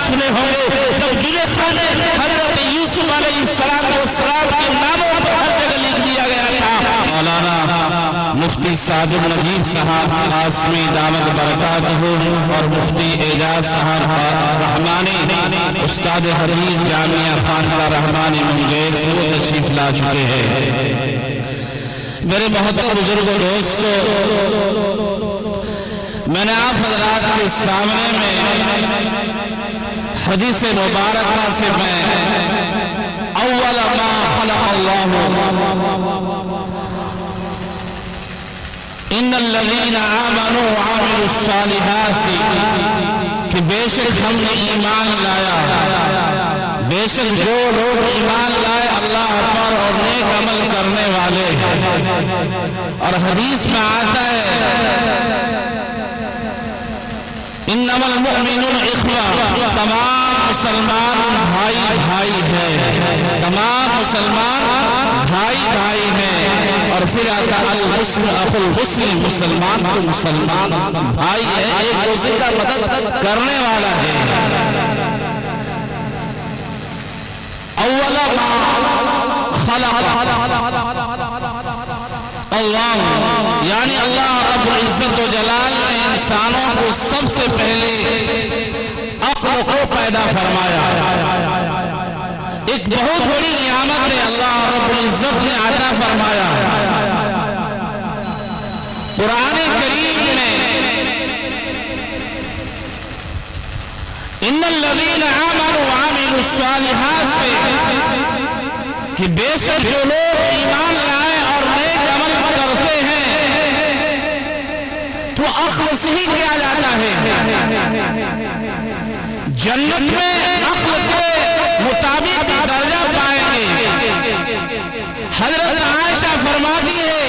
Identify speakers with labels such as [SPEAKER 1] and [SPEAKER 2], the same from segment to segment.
[SPEAKER 1] سنے ہوں گے جب زلیخا نے حضرت یوسف علیہ السلام کے ناموں پر ہر جگہ لکھ دیا گیا تھا۔ مولانا مفتی سعد النجیب صاحب قاسمی دامت برکاتہ اور مفتی اعجاز صاحب رحمانی استاد حدیث جامعہ خانقاہ رحمانی منگیر سے وہ تشریف لا چکے ہیں۔ میرے محترم بزرگوں دوستو، میں نے آپ حضرات کے سامنے میں حدیث مبارکہ سے میں اول ما خلق اللہ ان الذین آمنوا وعملوا الصالحات کہ بے شک ہم نے ایمان لایا، بے شک جو لوگ ایمان لائے اللہ پر اور نیک عمل کرنے والے ہیں۔ اور حدیث میں آتا ہے انما المؤمنون اخوہ، تمام مسلمان بھائی بھائی ہیں، تمام مسلمان بھائی بھائی ہیں۔ اور پھر آتا المسلم اخو المسلم، مسلمان کو مسلمان بھائی ہے، ایک دوسرے کا مدد کرنے والا ہے۔ اول ما خلق اللہ، یعنی اللہ رب العزت و جلال نے انسانوں کو سب سے پہلے عقل کو پیدا فرمایا۔ ایک بہت بڑی نعمت ہے اللہ رب العزت نے عطا فرمایا۔ قرآن کریم میں ان الذین آمنوا وعملوا الصالحات سے کہ بے شک جو لوگ ایمان لائے اور نیک عمل کرتے ہیں تو عقل سے ہی کیا جاتا ہے۔ جنت میں عقل کے مطابق درجہ پائیں گے۔ حضرت عائشہ فرماتی ہے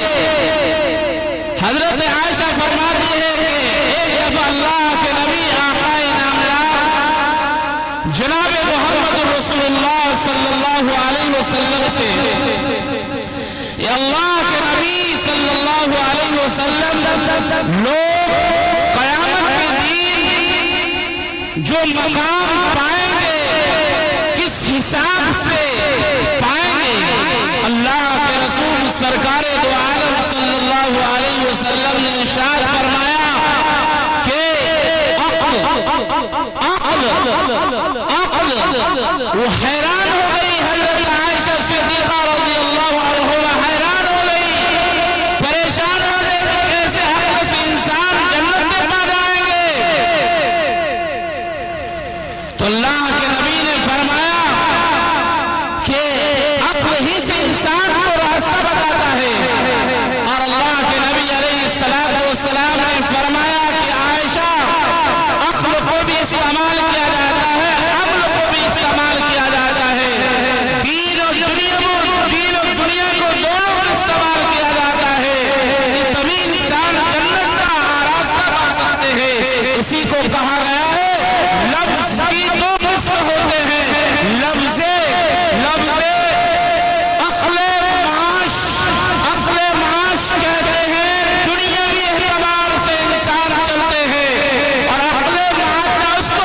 [SPEAKER 1] کہ ایک دفعہ اللہ کے نبی آقا نامدار جناب محمد رسول اللہ صلی اللہ علیہ وسلم سے، یا اللہ کے نبی صلی اللہ علیہ وسلم، لوگ قیامت کے دن جو مقام پائیں گے کس حساب سے پائیں گے؟ اللہ کے رسول سرکار دو عالم صلی اللہ علیہ وسلم نے ارشاد فرمایا کہ عقل وہ حیران ہو گئی۔ حضرت عائشہ صدیقہ رضی اللہ عنہ حیران ہو گئی، پریشان ہو گئی کہ کیسے ہر کسی انسان جنت میں پا جائیں گے۔ تو اللہ کے نبی نے فرمایا کہ عقل ہی سے انسان کو راستہ بتاتا ہے۔ اور اللہ کے نبی علیہ السلام نے فرمایا کہ عائشہ، عقل کو بھی استعمال کیا جاتا ہے، عقل کو بھی استعمال کیا جاتا ہے، دین اور دنیا کو دونوں کو استعمال کیا جاتا ہے، تبھی انسان جنت کا راستہ پا سکتے ہیں۔ اسی کو کہا گیا ہے لفظ کی دو قسم ہوتے ہیں، لفظ عقل معاش کہتے ہیں، دنیاوی اعتبار سے انسان چلتے ہیں، اور عقل معاش اس کو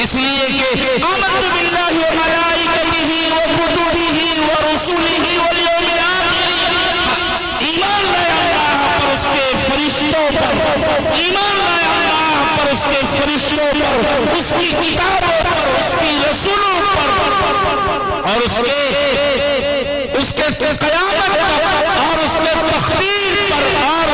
[SPEAKER 1] اس لیے کہ آمنت باللہ و ملائکتہ و کتبہ و رسلہ والیوم الآخر، ایمان لایا اللہ پر، اس کے فرشتوں پر، ایمان لایا اللہ پر، اس کے فرشتوں پر، اس کی کتابوں پر، اس کی رسولوں پر، اور اس کے قیامت پر، اور اس کے تخدیر پر، اور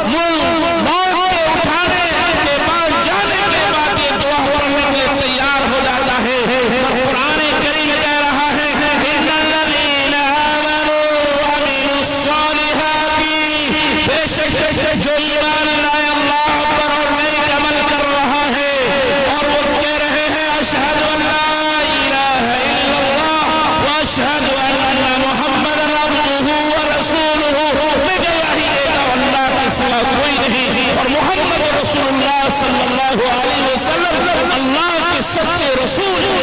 [SPEAKER 1] موت کے اٹھانے کے بعد، جانے کے بعد یہ دعا پڑھنے کے لیے تیار ہو جاتا ہے۔ اور قرآن کریم کہہ رہا ہے ان الذین آمنوا وعملوا الصالحات، بے شک جو ایمان لائے اللہ پر اور نیک عمل کر رہا ہے، اور وہ کہہ رہے ہیں اشہد ان لا الہ الا اللہ واشہد ان محمد عبدہ ورسولہ، میں گواہی دیتا ہوں اللہ کے سوا کوئی نہیں، اور محمد رسول اللہ صلی اللہ علیہ وسلم اللہ کے سچے رسول ہیں۔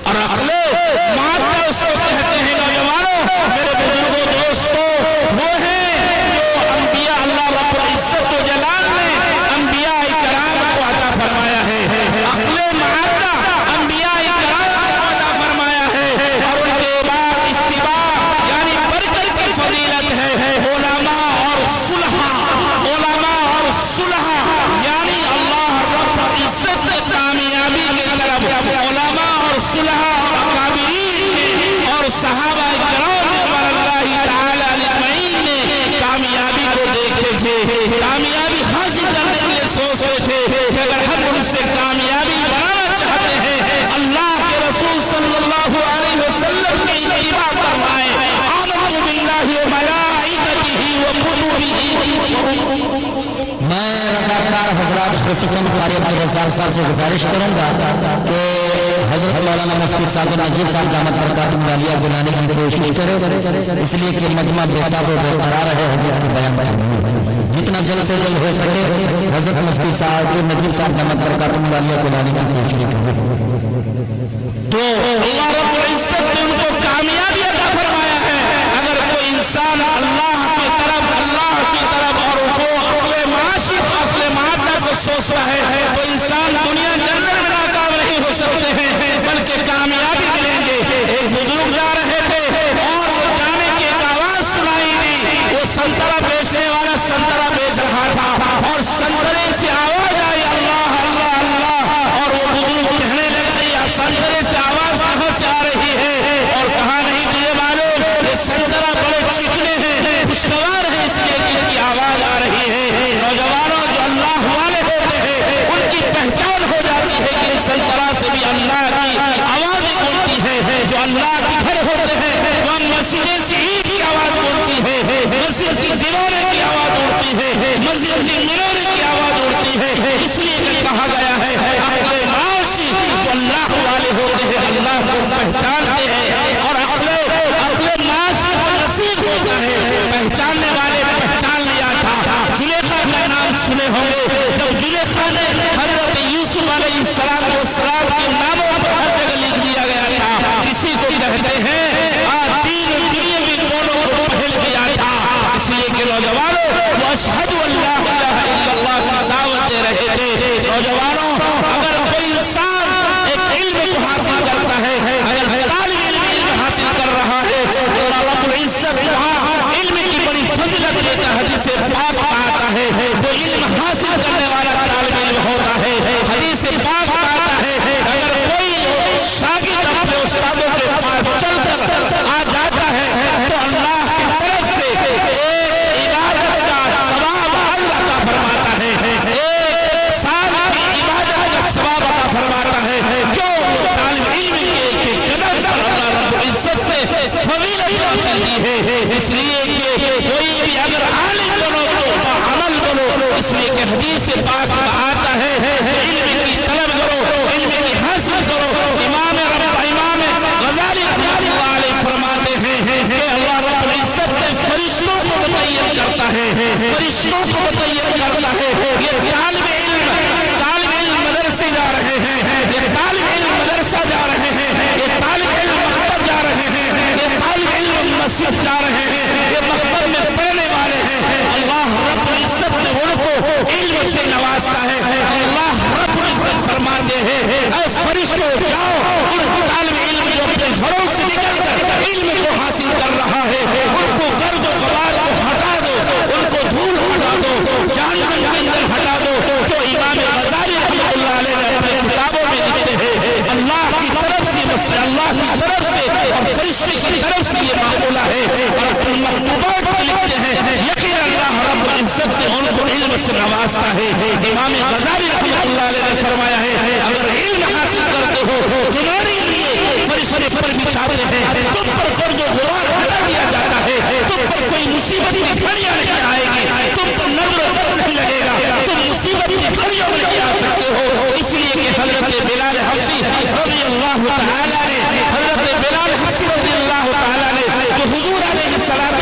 [SPEAKER 1] اور عقل مادہ اس کو کہتے ہیں نوجوانوں، میرے بزرگوں، دوستوں، وہ ہیں جو انبیاء اللہ رب العزت و جلال نے انبیاء کرام کو عطا فرمایا ہے۔ عقل مادہ انبیاء کرام کو عطا فرمایا ہے، اور ان کے بعد اتباع یعنی برکت کی فضیلت ہے۔ علماء اور صلحاء، علماء اور صلحاء یعنی اللہ رب العزت نے کامیابی کی طرف علماء اور صلحاء اور اکابرین اور صحابہ کرام رضوان اللہ تعالی اجمعین نے کامیابی کو دیکھتے تھے، کامیابی حاصل کرنے کے لیے سوچتے تھے کہ اگر ہم ان سے کامیابی بنانا چاہتے ہیں، اللہ کے رسول صلی اللہ علیہ وسلم کی اتباع کرنا ہے، آمنت باللہ و ملائکتہ و کتبہ۔
[SPEAKER 2] میں رضاکار حضرات خصوصاً قاری عبدالرزاق صاحب سے گزارش کروں گا کہ حضرت مولانا مفتی سعد النجیب صاحب دامت برکاتہ عالیہ بلانے کی کوشش کرے، اس لیے کہ مجمع بہتاب و برقرار ہے حضرت کے بیان کرنے، جتنا جلد سے جلد ہو سکے حضرت مفتی سعد النجیب صاحب دامت برکاتہ عالیہ بلانے کی کوشش کرے۔
[SPEAKER 1] تو اللہ رب العزت نے ان کو کامیابی عطا فرمایا ہے۔ اگر کوئی انسان اللہ کی طرف اور وہ اصل معاشی اصل مادہ کو سوچتا ہے تو انسان دنیا کے اندر میں ناکام نہیں ہو سکتے ہیں بلکہ کامیابی ملیں گے۔ ایک بزرگ جا رہے تھے اور وہ جانے کی ایک آواز سنائی دی، وہ سنترا بیچنے والا سنترا بیچ رہا تھا اور سنترے سے آواز آئی اللہ اللہ اللہ، اور وہ بزرگ کہنے لگے یا سنترے سے آواز کہاں سے آ رہی ہے، اور کہا نہیں تجھے معلوم یہ سنترا بڑے چکنے ہیں، خوشگوار ہیں، اس لیے ان کی آواز آ رہی ہے۔ نوجوانوں جو اللہ والے ہوتے ہیں ان کی پہچان ہو جاتی ہے کہ اس طرح سے بھی اللہ کی آوازیں بولتی ہے، جو اللہ کے گھر ہوتے ہیں وہ مسجد سے عید کی آواز بولتی ہے، مسجد کی دیواریں کی آواز اڑتی ہے، مسجد کی منارے کی آواز اڑتی ہے، اس لیے کہ کہا گیا ہے عقل معاشی جو اللہ والے ہوتے ہیں اللہ کو پہچانتے ہیں، اور عقل معاشی کو نصیب ہوتا ہے، پہچاننے والے پہچان لیا تھا۔ زلیخا کا نام سنے ہوں گے، جب زلیخا نے حضرت یوسف علیہ السلام کے ناموں پر ہر جگہ لکھ دیا گیا تھا، اسی کو کہتے ہیں دین دنیا بھی دونوں کو پہل کیا تھا۔ اس لیے کہ نوجوانوں وہ اشہد ان لا الہ الا اللہ کی دعوت دے رہے تھے۔ نوجوانوں اگر کوئی انسان ایک علم کو حاصل کرتا ہے، اگر طالب علم حاصل کر رہا ہے تو رب العزت وہاں علم کی بڑی فضیلت دیتا ہے، جسے پاک آتا ہے وہ علم حاصل کرنے والا طالب علم ہوتا ہے۔ حدیث پاک آتا ہے اگر کوئی شاگرد اپنے استادوں کے پاس چل کر آ جاتا ہے تو اللہ کی طرف سے ایک عبادت کا ثواب اللہ عطا فرماتا ہے، ایک سال کی عبادت کا ثواب عطا فرماتا ہے، جو طالب علم کے قدر پر اللہ رب العزت سے فضیلت حاصل کی ہے۔ اس لیے کہ کوئی بھی اگر عالم بنو تو عمل بنو، اس لیے کہ حدیث پاک میں آتا ہے علم کی طلب کرو، علم کی حاصل کرو۔ امام غزالی رحمۃ اللہ علیہ فرماتے ہیں کہ اللہ رب العزت نے فرشتوں کو متعین کرتا ہے، فرشتوں کو متعین کرتا ہے، یہ طالب علم مدرسے جا رہے ہیں، یہ طالب علم مدرسہ جا رہے ہیں، یہ طالب علم مکتب جا رہے ہیں، یہ طالب علم مسجد جا رہے ہیں، یہ مکتب میں پڑھنے والے ہیں، اللہ رب العزت نے ان کو علم سے نوازتا ہے، اللہ رب سے نوازتا ہے۔ امام غزالی رحمۃ اللہ علیہ نے فرمایا ہے اگر علم حاصل کرتے ہو تمہارے لیے فرشتے پر بچھاتے ہیں، تم پر قرض و غبار ہٹا دیا جاتا ہے، تم پر کوئی مصیبت کی گھڑیاں نہیں آئے گی، تم پر نظر و بد نہیں لگے گا، تم مصیبت کی گھڑیوں میں نہیں آ سکتے ہو۔ اس لیے کہ حضرت بلال حبشی رضی اللہ تعالیٰ نے حضرت بلال حبشی رضی اللہ تعالیٰ نے جو حضور علیہ السلام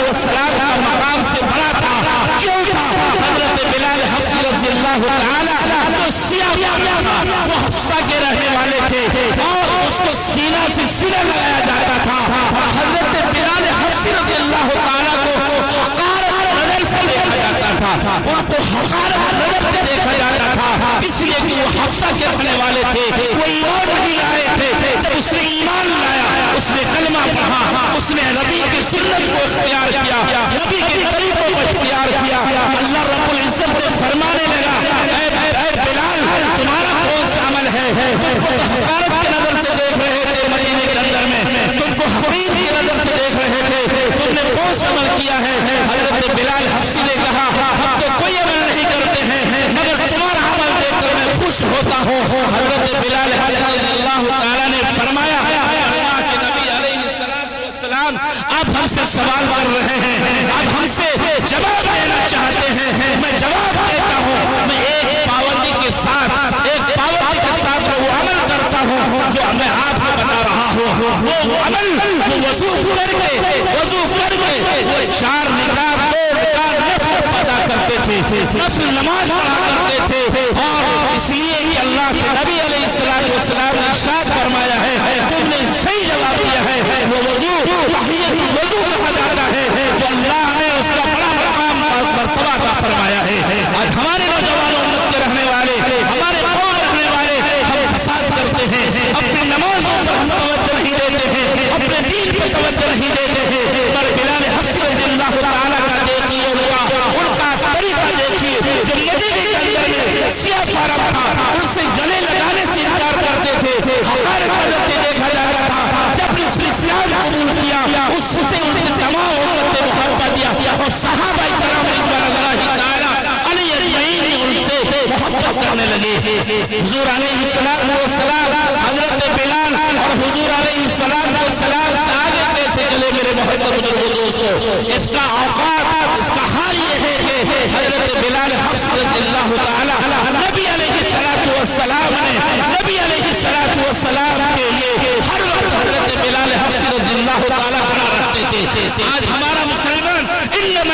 [SPEAKER 1] کا مقام سے بڑا تھا، کیوں تھا؟ حضرت بلال حبشی رضی اللہ تعالیٰ جو سیاہ تھا وہ حفصہ کے رہنے والے تھے اور اس کو سینہ سے سینہ لگایا جاتا تھا، اور حضرت بلال حبشی رضی اللہ تعالیٰ کو حقارت نظر سے دیکھا جاتا تھا، ان کو حقارت نظر سے دیکھا جاتا تھا، اس لیے کہ وہ حفصہ کے رہنے والے تھے، وہ ایمان نہیں لائے تھے۔ جب اس نے ایمان لایا، اس نے کلمہ پڑھا، اس نے نبی کی سنت کو اختیار کیا، نبی کے طریقوں کو اختیار کیا، اللہ رب العزت سے فرمانے لگا اے بلال تمہارا کون سا عمل ہے؟ تم کو حقارت کی نظر سے دیکھ رہے تھے مدینے کے اندر میں، تم کو حقیر کی نظر سے دیکھ رہے تھے، تم نے کون سا عمل کیا ہے؟ حضرت بلال حبشی نے کہا ہم تو کوئی عمل نہیں کرتے ہیں مگر تمہارا عمل دیکھ کر میں خوش ہوتا ہوں۔ حضرت بلال حبشی رضی اللہ تعالیٰ نے فرمایا اللہ کے نبی علیہ السلام آپ ہم سے سوال کر رہے ہیں، آپ ہم سے جواب دینا چاہتے ہیں، میں جواب دیتا ہوں، میں ایک پابندی کے ساتھ وہ عمل کرتا ہوں جو میں آپ کو بتا رہا ہوں، وہ عمل وہ وضو کر کے وہ 4 نکات 2 نکات نفل ادا کرتے تھے، نفل نماز پڑھا کرتے تھے، اور اس لیے ہی اللہ کے نبی علیہ السلام نے ارشاد فرمایا ہے تم نے صحیح جواب دیا ہے، وہ وضو تحیۃ الوضو کہا جاتا ہے جو اللہ نے اس کا بڑا مقام اور مرتبہ عطا فرمایا ہے۔ آج ہمارے نوجوان امت کے رہنے والے، ہمارے قوم رہنے والے ہم فساد کرتے ہیں، اپنی نمازوں پر ہم توجہ نہیں دیتے ہیں، اپنے دین پر توجہ نہیں دیتے ہیں، پر بلال حبشی رضی اللہ تعالیٰ کا دیکھیے ان کا طریقہ دیکھیے، جو مدینے کے اندر میں سیاہ فارغ تھا ان سے گلے لگانے سے انکار کرتے تھے، حقارت کرتے دیکھا جاتا تھا، جب اس نے اسلام قبول کیا اس سے ان سے تمام امت نے محبت دیا، اور صحابہ کرام رضوان اللہ تعالیٰ علیہ اجمعین نے ان سے محبت کرنے لگے۔ حضور علیہ السلام حضرت بلال اور حضور علیہ السلام سے آگے کیسے چلے میرے محترم بزرگوں دوستو، اس کا اوقات اس کا حال یہ ہے کہ حضرت بلال حبشی رضی اللہ تعالیٰ نبی علیہ السلام کے لیے ہر وقت حضرت بلال حبشی رضی اللہ تعالیٰ کھڑا رکھتے تھے۔ آج ہمارا مسلمان انما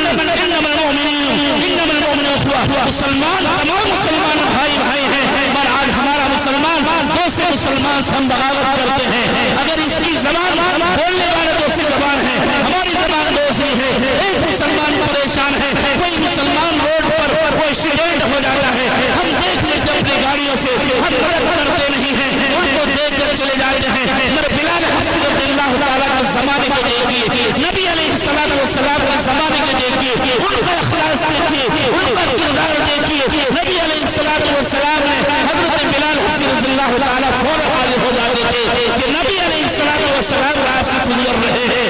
[SPEAKER 1] المؤمنون اخوہ، مسلمان تمام مسلمان بھائی ہیں، پر آج ہمارا مسلمان دوسرے مسلمان سے ہم بغاوت کرتے ہیں۔ اگر اس کی زبان بولنے والے دوسری زبان ہے، ہماری زبان دوسری ہے، ایک مسلمان پریشان ہے، کوئی مسلمان روڈ پر کوئی ایکسیڈنٹ ہو جاتا ہے، ہم دیکھ لیں کہ اپنی گاڑیوں سے ہم مدد کرتے نہیں ہیں، ان کو دیکھ کر چلے جاتے ہیں۔ مگر بلال حبشی رضی اللہ تعالیٰ کے زمانے کو دیکھیے، نبی علیہ السلام کے زمانے کو دیکھیے، ان کا اخلاص دیکھیے، ان کا کردار دیکھیے، نبی علیہ السلام نے حضرت بلال حبشی رضی اللہ تعالیٰ فوراً حاضر ہو جاتے تھے کہ نبی علیہ السلام راستے سے گزر رہے ہیں،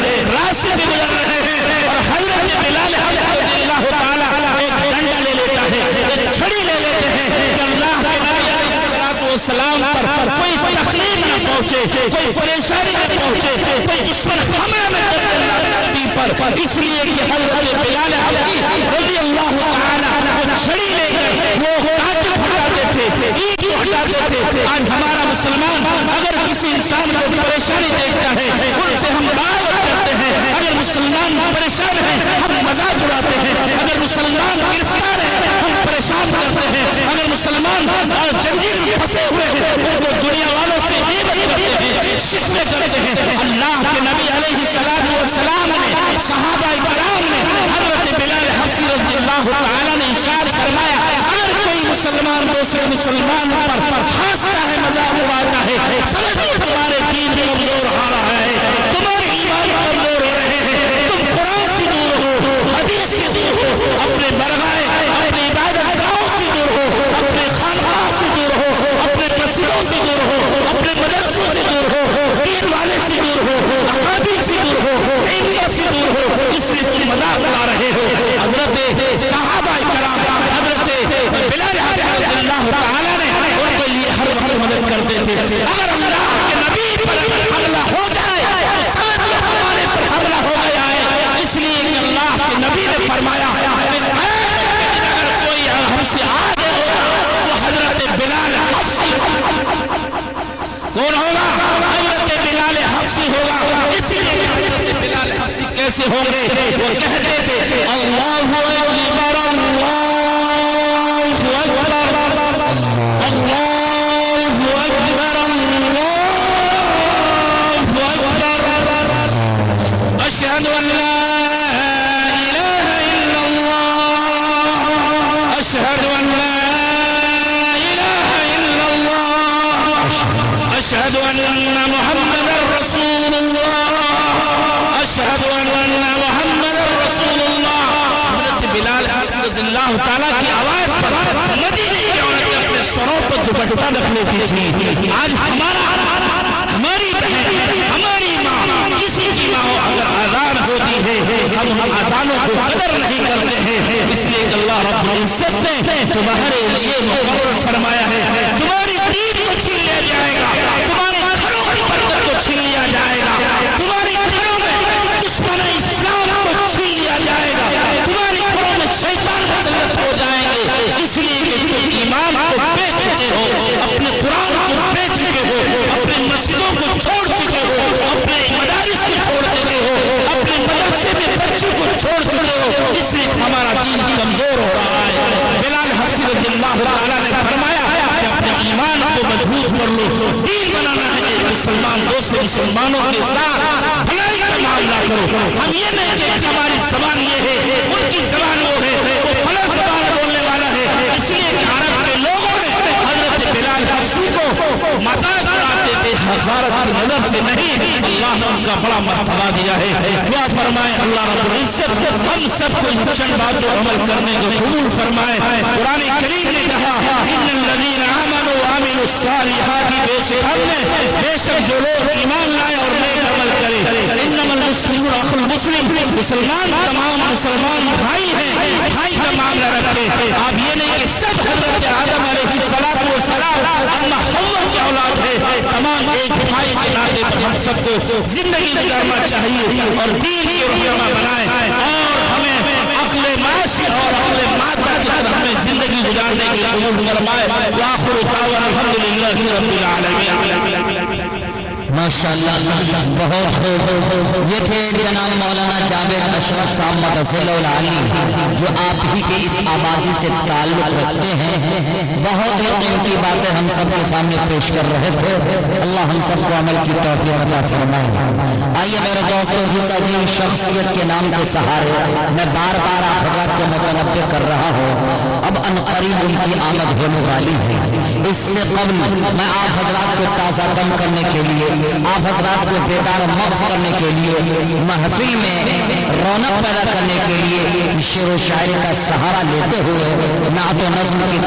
[SPEAKER 1] اور حضرت بلال حبشی رضی اللہ تعالیٰ ایک ڈنڈا لے لیتا ہے، ایک چھڑی لے لیتے ہیں کہ اللہ کے نبی علیہ السلام پر کوئی تکلیف نہ پہنچے، کوئی پریشانی نہ پہنچے، کوئی دشمن حملہ نہ کرے اللہ نبی پر، اس لیے کہ حضرت بلال حبشی رضی اللہ تعالیٰ وہ چھڑی لے کر وہ کاٹل ہٹاتے تھے، اینٹ ہٹاتے تھے۔ آج ہمارا مسلمان اگر کسی انسان کو پریشانی دیکھتا ہے ان سے ہم بغاوت کرتے ہیں، اگر مسلمان پریشان ہے ہم مذاق اڑاتے ہیں، اگر مسلمان گرفتار ہے ہم پریشان کرتے ہیں، اگر مسلمان جنجیر میں پھنسے ہوئے ہیں ان کو دنیا والوں سے غیبت کرتے ہیں، شکوے کرتے ہیں۔ اللہ کے نبی علیہ السلام نے، صحابہ کرام نے حضرت بلال حبشی رضی اللہ تعالیٰ نے ارشاد فرمایا اگر کوئی مسلمان دوسرے مسلمان پر ہنستا ہے، مذاق اڑاتا ہے، سمجھیے تمہارے دین میں کمزور آ رہا ہے، تمہارے ایمان کمزور ہو رہے ہیں، تم قرآن سے دور ہو، حدیث سے دور ہو، اپنے برگائے اپنے عبادت گاہوں سے دور ہو، اپنے خانقاہ سے دور ہو، اپنے مسجدوں سے دور ہو، اپنے مدرسوں سے دور ہو، دین والے سے دور ہو، اکابر سے دور ہو، علم سے دور ہو، اس لیے تم مذاق اڑا رہے ہو۔ حضرت صحابہ کرام، حضرت کرتے تھے اگر اللہ کے نبی پر حملہ ہو جائے تو سمجھ لو ہمارے پر حملہ ہو گیا ہے اس لیے کہ اللہ کے نبی نے فرمایا کہ اگر کوئی ہم سے آگے ہوگا وہ حضرت بلال حبشی کون ہوگا حضرت بلال حبشی ہوگا اس لیے حضرت بلال حبشی کیسے ہوں گے وہ کہتے تھے اللہ اکبر اللہ اکبر اللہ اکبر اللہ اکبر اشہد ان لا الہ الا اللہ اشہد ان لا الہ الا اللہ اشہد ان محمد رسول اللہ اشہد ان محمد رسول اللہ حضرت بلال رضی اللہ تعالیٰ کی آواز پر مدینے کی عورتیں اپنے سروں پر دوپٹہ رکھ لیتی تھی آج ہماری بہن ہماری ماں کسی کی ماں اگر اذان ہوتی ہے ہم اذانوں کو قدر نہیں کرتے ہیں اس لیے کہ اللہ رب العزت نے تمہارے لیے مقرر فرمایا ہے تمہاری دین کو چھین لیا جائے گا تمہارے گھروں کی برکت کو چھین لیا جائے گا تمہارے گھروں میں دشمن اسلام کو چھین لیا جائے گا تمہارے گھروں میں شیطان مسلط ہو جائیں گے اس لیے کہ تم ایمان کو بیچ چکے ہو اپنے قرآن کو بیچ چکے ہو اپنے مسجدوں کو چھوڑ چکے ہو اپنے مدارس کو چھوڑ چکے ہو اپنے مدرسے میں بچوں کو چھوڑ چکے ہو اس لیے ہمارا دین کمزور ہو رہا ہے بلال حبشی رضی اللہ تعالیٰ نے فرمایا کہ اپنے ایمان کو مضبوط کر لو دین بنانا ہے مسلمان دوسرے مسلمانوں کے ساتھ بھلائی کا معاملہ کرو ہم یہ نہیں کہ ہماری زبان یہ ہے ان کی زبان وہ ہے وہ فلاں زبان بولنے والا ہے اس لیے کہ عرب کے لوگوں نے حضرت بلال حبشی کو مذاق اڑاتے تھے حقارت کی نظر سے نہیں اللہ نے ان کا بڑا مرتبہ دیا ہے دعا فرمائے اللہ رب العزت ہم سب کو ان چند باتوں عمل کرنے کو قبول فرمائے قرآن کریم نے کہا ان الذین آمنوا وعملوا الصالحات بے شک جو لوگ ایمان لائے اور نیک عمل کرے انما المسلمون اخو المسلم مسلمان تمام مسلمان بھائی ہیں بھائی کا معاملہ رکھے آپ یہ نہیں کہ سب حضرت آدم علیہ السلام اما حوا کی اولاد ہے تمام ایک بھائی کے ناطے پر ہم سب کو زندگی گزارنا چاہیے اور دین کی رہنما بنائے اور ہمیں عقل معاشی اور عقل مادہ کی طرح ہمیں زندگی گزارنے کے قبول فرمائے وآخر دعوانا الحمدللہ رب العالمین
[SPEAKER 2] ماشاءاللہ بہت خوب یہ تھے جناب مولانا جاوید اشرف صاحب مدثر العالی جو آپ ہی کے اس آبادی سے تعلق رکھتے ہیں بہت ہی قیمتی باتیں ہم سب کے سامنے پیش کر رہے تھے اللہ ہم سب کو عمل کی توفیق عطا فرمائے آئیے میرے دوستوں اس عظیم شخصیت کے نام کے سہارے میں بار بار آپ حضرات کو متنبہ کر رہا ہوں اب عنقریب ان کی آمد ہونے والی ہے اس سے قبل میں آپ حضرات کو تازہ دم کرنے کے لیے آپ حضرات کو بیدار مغز کرنے کے لیے محفل میں رونق پیدا کرنے کے لیے شعر و شاعری کا سہارا لیتے ہوئے نعت و نظم کی